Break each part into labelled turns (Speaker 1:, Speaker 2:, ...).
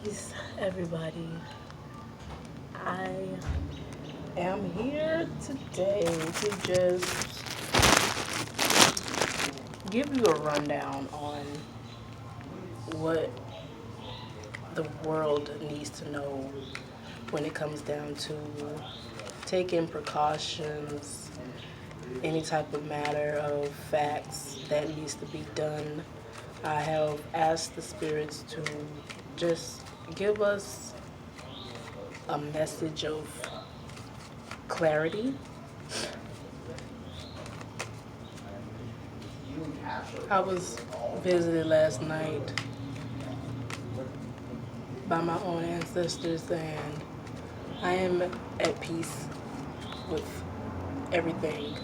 Speaker 1: Peace, everybody. I am here today to just give you a rundown on what the world needs to know when it comes down to taking precautions, any type of matter of facts that needs to be done. I have asked the spirits to just give us a message of clarity. I was visited last night by my own ancestors, and I am at peace with everything.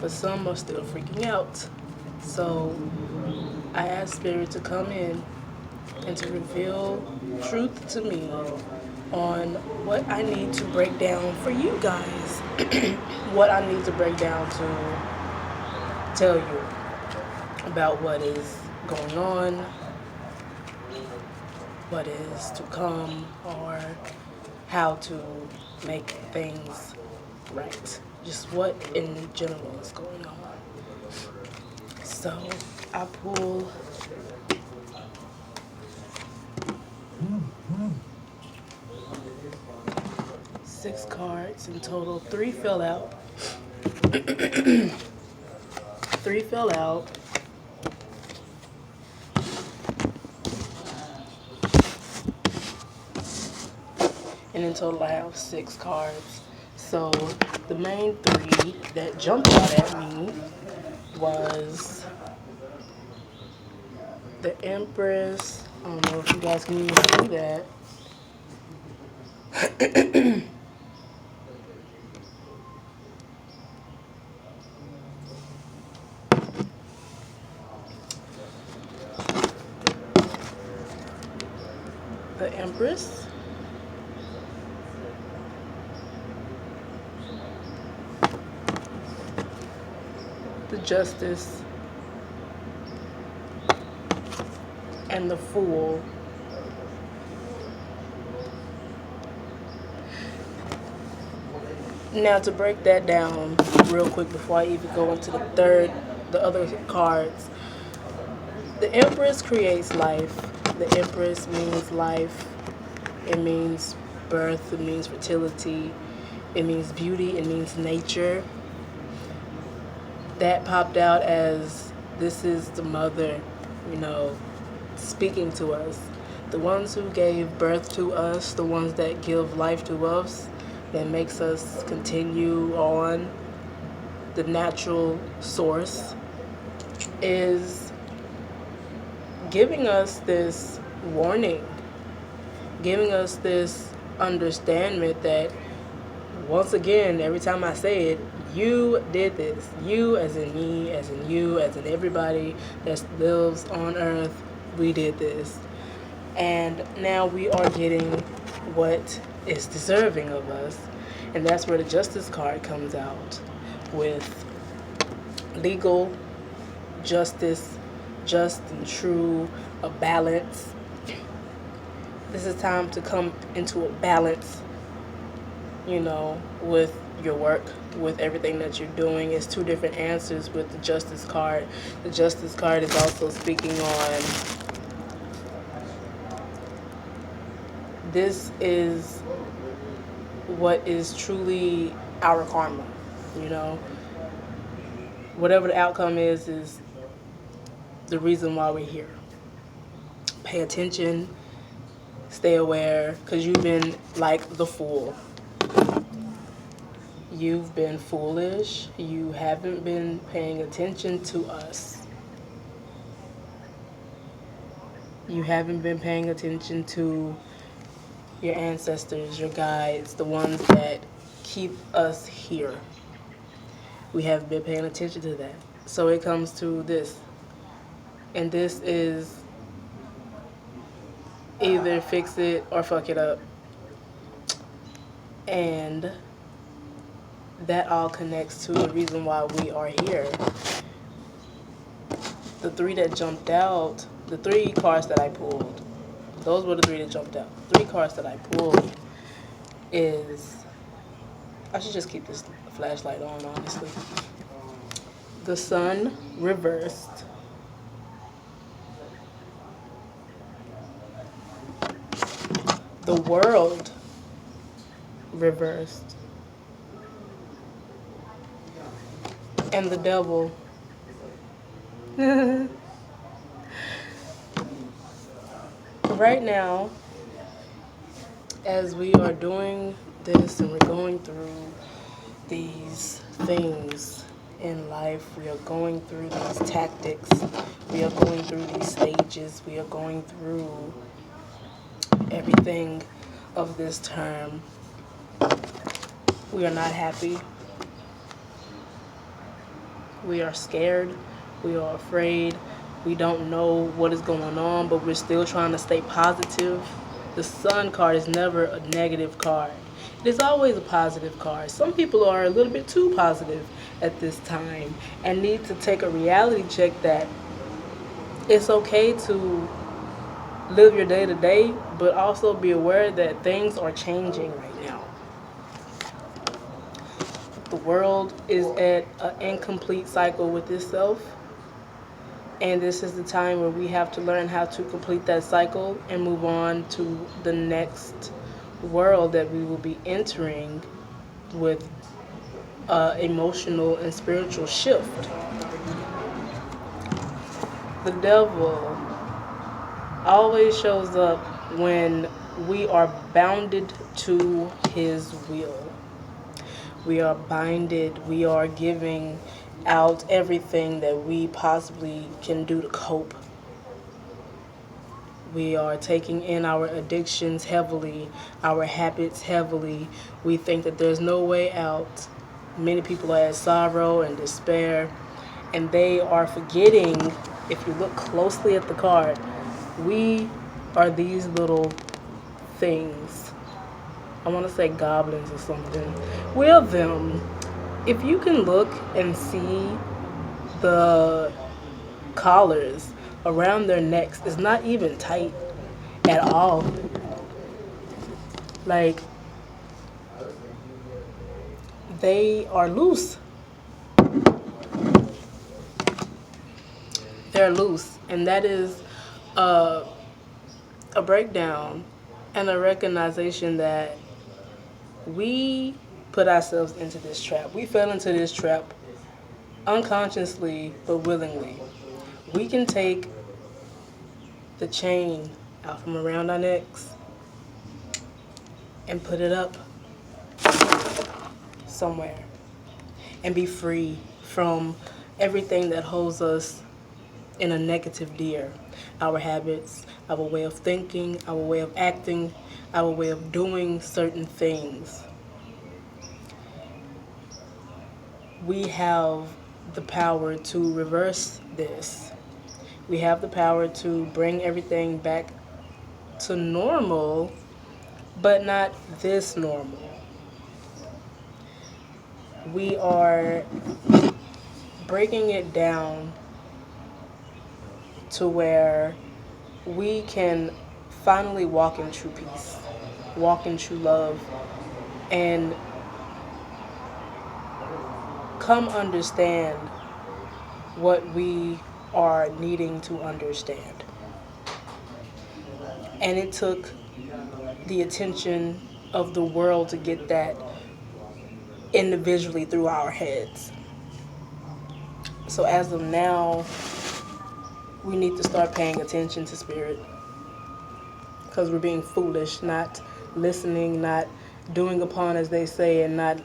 Speaker 1: But some are still freaking out. So I asked Spirit to come in and to reveal truth to me on what I need to break down for you guys. What I need to break down to tell you about what is going on, what is to come, or how to make things right. Just what in general is going on. So I pull six cards in total. Three fell out. Three fell out. And in total I have six cards. So the main three that jumped out at me was the Empress. I don't know if you guys can even see that. The Empress. The Justice. And the Fool. Now to break that down real quick before I even go into the other cards. The Empress creates life. The Empress means life. It means birth. It means fertility. It means beauty. It means nature. That popped out as this is the mother, speaking to us. The ones who gave birth to us, the ones that give life to us, that makes us continue on, the natural source, is giving us this warning, giving us this understanding that, once again, every time I say it, you did this. You, as in me, as in you, as in everybody that lives on earth, we did this. And now we are getting what is deserving of us. And that's where the Justice card comes out with legal, justice, just and true, a balance. This is time to come into a balance, with your work, with everything that you're doing. It's two different answers with the Justice card. The Justice card is also speaking on this is what is truly our karma, Whatever the outcome is the reason why we're here. Pay attention, stay aware, because you've been like the fool. You've been foolish. You haven't been paying attention to us. You haven't been paying attention to your ancestors, your guides, the ones that keep us here. We haven't been paying attention to that. So it comes to this. And this is either fix it or fuck it up. And that all connects to the reason why we are here. The three that jumped out the 3 cards that I pulled, those were the 3 that jumped out. 3 cards that I pulled is, I should just keep this flashlight on, honestly. The Sun reversed. The World reversed. And the Devil. Right now, as we are doing this and we're going through these things in life, we are going through these tactics, we are going through these stages, we are going through everything of this term. We are not happy. We are scared. We are afraid. We don't know what is going on, but we're still trying to stay positive. The Sun card is never a negative card. It is always a positive card. Some people are a little bit too positive at this time and need to take a reality check that it's okay to live your day to day, but also be aware that things are changing right now. The world is at an incomplete cycle with itself, and this is the time where we have to learn how to complete that cycle and move on to the next world that we will be entering with emotional and spiritual shift. The devil always shows up when we are bounded to his will. We are binded, we are giving out everything that we possibly can do to cope. We are taking in our addictions heavily, our habits heavily. We think that there's no way out. Many people are at sorrow and despair, and they are forgetting, if you look closely at the card, we are these little things. I want to say goblins or something. We're them. If you can look and see the collars around their necks, it's not even tight at all. Like, they are loose. They're loose. And that is a breakdown and a recognition that we put ourselves into this trap. We fell into this trap unconsciously but willingly. We can take the chain out from around our necks and put it up somewhere and be free from everything that holds us in a negative gear. Our habits, our way of thinking, our way of acting, our way of doing certain things. We have the power to reverse this. We have the power to bring everything back to normal, but not this normal. We are breaking it down to where we can finally walk in true peace, walk in true love, and come understand what we are needing to understand. And it took the attention of the world to get that individually through our heads. So as of now, we need to start paying attention to spirit, because we're being foolish, not listening, not doing upon as they say, and not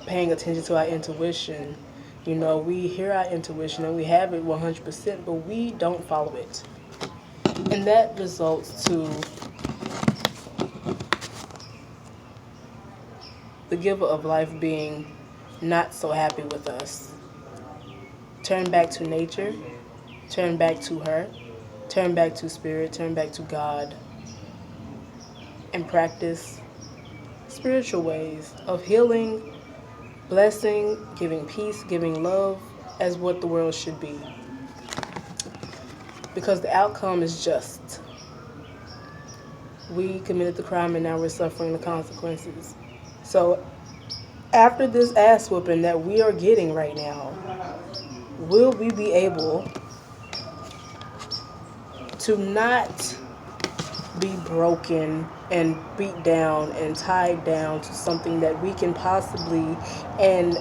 Speaker 1: paying attention to our intuition. You know, we hear our intuition and we have it 100%, but we don't follow it. And that results to the giver of life being not so happy with us. Turn back to nature, turn back to her, turn back to spirit, turn back to God, and practice spiritual ways of healing, blessing, giving peace, giving love as what the world should be. because the outcome is just. We committed the crime and now we're suffering the consequences. So after this ass whooping that we are getting right now, will we be able to not be broken and beat down and tied down to something that we can possibly and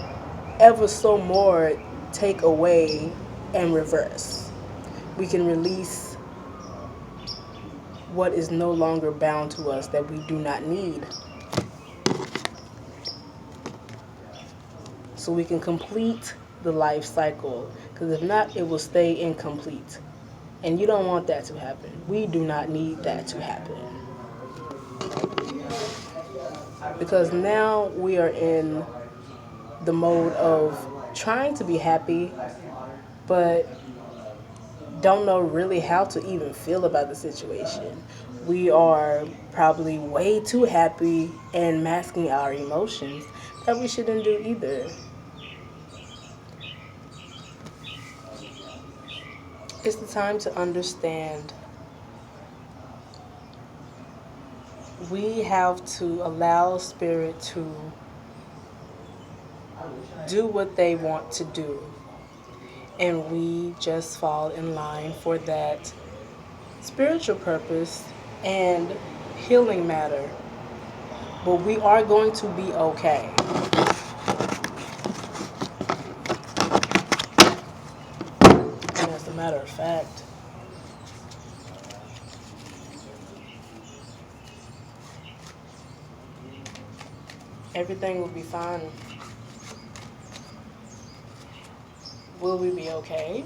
Speaker 1: ever so more take away and reverse? We can release what is no longer bound to us that we do not need, so we can complete the life cycle, because if not, it will stay incomplete, and you don't want that to happen. We do not need that to happen, because now we are in the mode of trying to be happy, but don't know really how to even feel about the situation. We are probably way too happy and masking our emotions that we shouldn't do either. It's the time to understand we have to allow spirit to do what they want to do, and we just fall in line for that spiritual purpose and healing matter. But we are going to be okay. And as a matter of fact, everything will be fine. Will we be okay?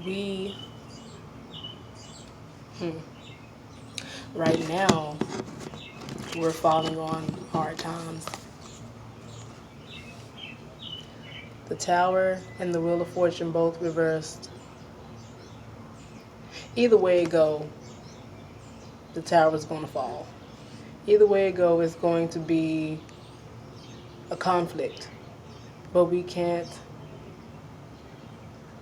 Speaker 1: We, right now, we're falling on hard times. The Tower and the Wheel of Fortune both reversed. Either way it go, the tower is going to fall. Either way it go, it's going to be a conflict. But we can't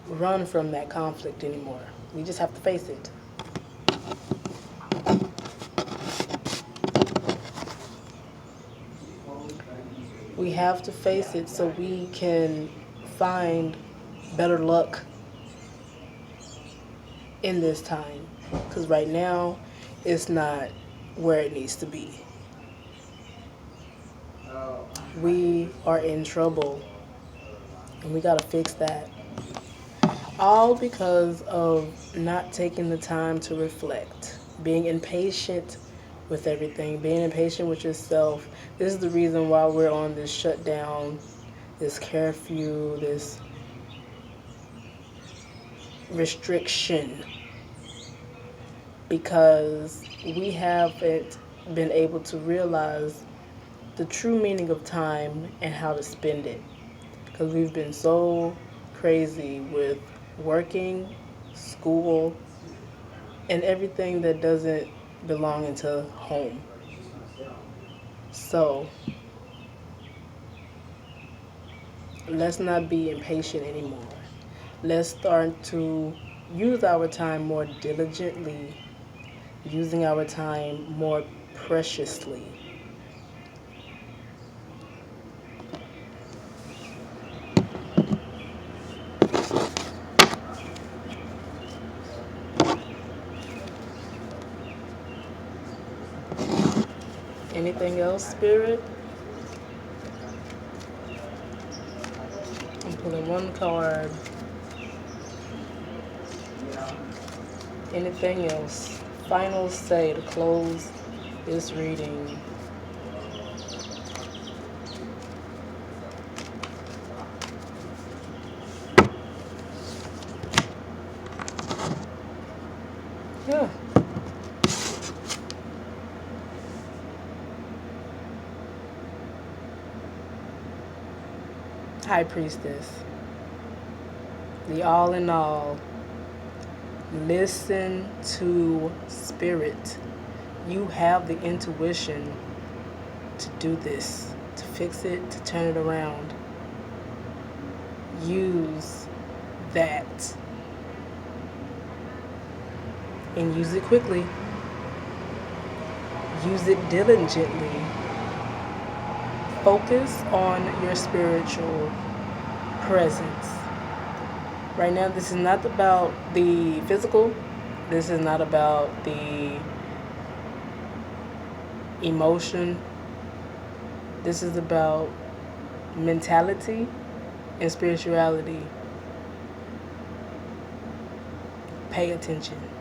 Speaker 1: run from that conflict anymore. We just have to face it. We have to face it so we can find better luck in this time. Because right now, it's not where it needs to be. We are in trouble, and we got to fix that. All because of not taking the time to reflect, being impatient with everything, being impatient with yourself. This is the reason why we're on this shutdown, this curfew, this restriction, because we haven't been able to realize the true meaning of time and how to spend it, because we've been so crazy with working, school, and everything that doesn't belong into home. So let's not be impatient anymore. Let's start to use our time more diligently, using our time more preciously. Anything else, Spirit? I'm pulling one card. Anything else? Final say to close this reading. Yeah. High Priestess, the all in all. Listen to spirit. You have the intuition to do this, to fix it, to turn it around. Use that. And use it quickly. Use it diligently. Focus on your spiritual presence. Right now, this is not about the physical. This is not about the emotion. This is about mentality and spirituality. Pay attention.